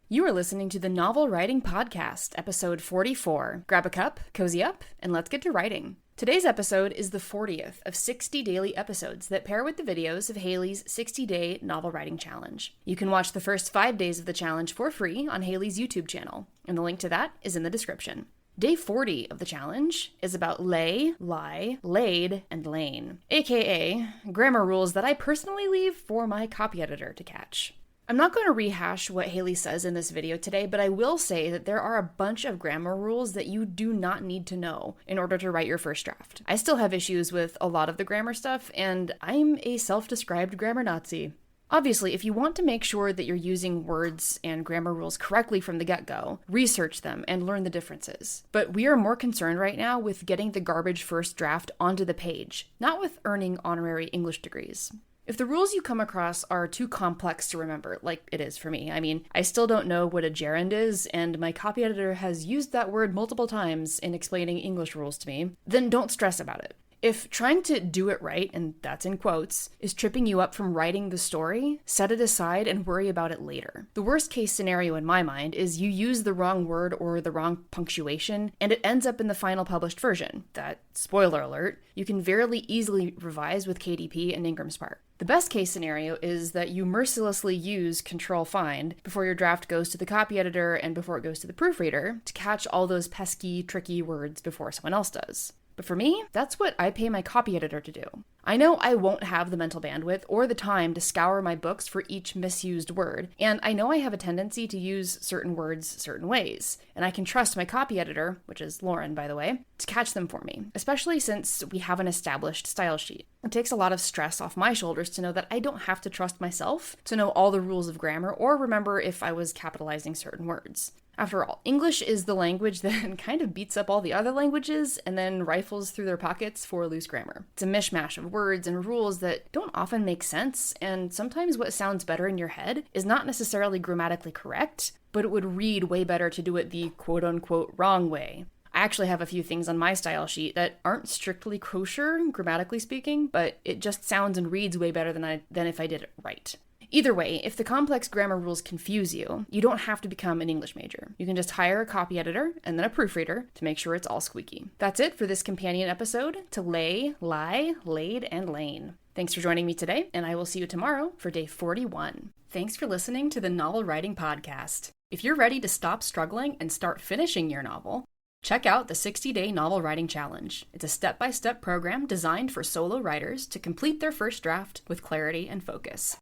You are listening to the Novel Writing Podcast, episode 44. Grab a cup, cozy up, and let's get to writing. Today's episode is the 40th of 60 daily episodes that pair with the videos of Haley's 60-day novel writing challenge. You can watch the first 5 days of the challenge for free on Haley's YouTube channel, and the link to that is in the description. Day 40 of the challenge is about lay, lie, laid, and Lain, aka grammar rules that I personally leave for my copy editor to catch. I'm not going to rehash what Haley says in this video today, but I will say that there are a bunch of grammar rules that you do not need to know in order to write your first draft. I still have issues with a lot of the grammar stuff, and I'm a self-described grammar Nazi. Obviously, if you want to make sure that you're using words and grammar rules correctly from the get-go, research them and learn the differences. But we are more concerned right now with getting the garbage first draft onto the page, not with earning honorary English degrees. If the rules you come across are too complex to remember, like it is for me, I still don't know what a gerund is, and my copy editor has used that word multiple times in explaining English rules to me, then don't stress about it. If trying to do it right, and that's in quotes, is tripping you up from writing the story, set it aside and worry about it later. The worst case scenario in my mind is you use the wrong word or the wrong punctuation, and it ends up in the final published version that, spoiler alert, you can very easily revise with KDP and Ingram Spark. The best case scenario is that you mercilessly use Control-Find before your draft goes to the copy editor and before it goes to the proofreader to catch all those pesky, tricky words before someone else does. But for me, that's what I pay my copy editor to do. I know I won't have the mental bandwidth or the time to scour my books for each misused word, and I know I have a tendency to use certain words certain ways, and I can trust my copy editor, which is Lauren, by the way, to catch them for me, especially since we have an established style sheet. It takes a lot of stress off my shoulders to know that I don't have to trust myself to know all the rules of grammar or remember if I was capitalizing certain words. After all, English is the language that kind of beats up all the other languages and then rifles through their pockets for loose grammar. It's a mishmash of words and rules that don't often make sense, and sometimes what sounds better in your head is not necessarily grammatically correct, but it would read way better to do it the quote-unquote wrong way. I actually have a few things on my style sheet that aren't strictly kosher, grammatically speaking, but it just sounds and reads way better than if I did it right. Either way, if the complex grammar rules confuse you, you don't have to become an English major. You can just hire a copy editor and then a proofreader to make sure it's all squeaky. That's it for this companion episode to lay, lie, laid, and Lain. Thanks for joining me today, and I will see you tomorrow for day 41. Thanks for listening to the Novel Writing Podcast. If you're ready to stop struggling and start finishing your novel, check out the 60-day novel writing challenge. It's a step-by-step program designed for solo writers to complete their first draft with clarity and focus.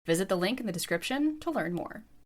Visit the link in the description to learn more.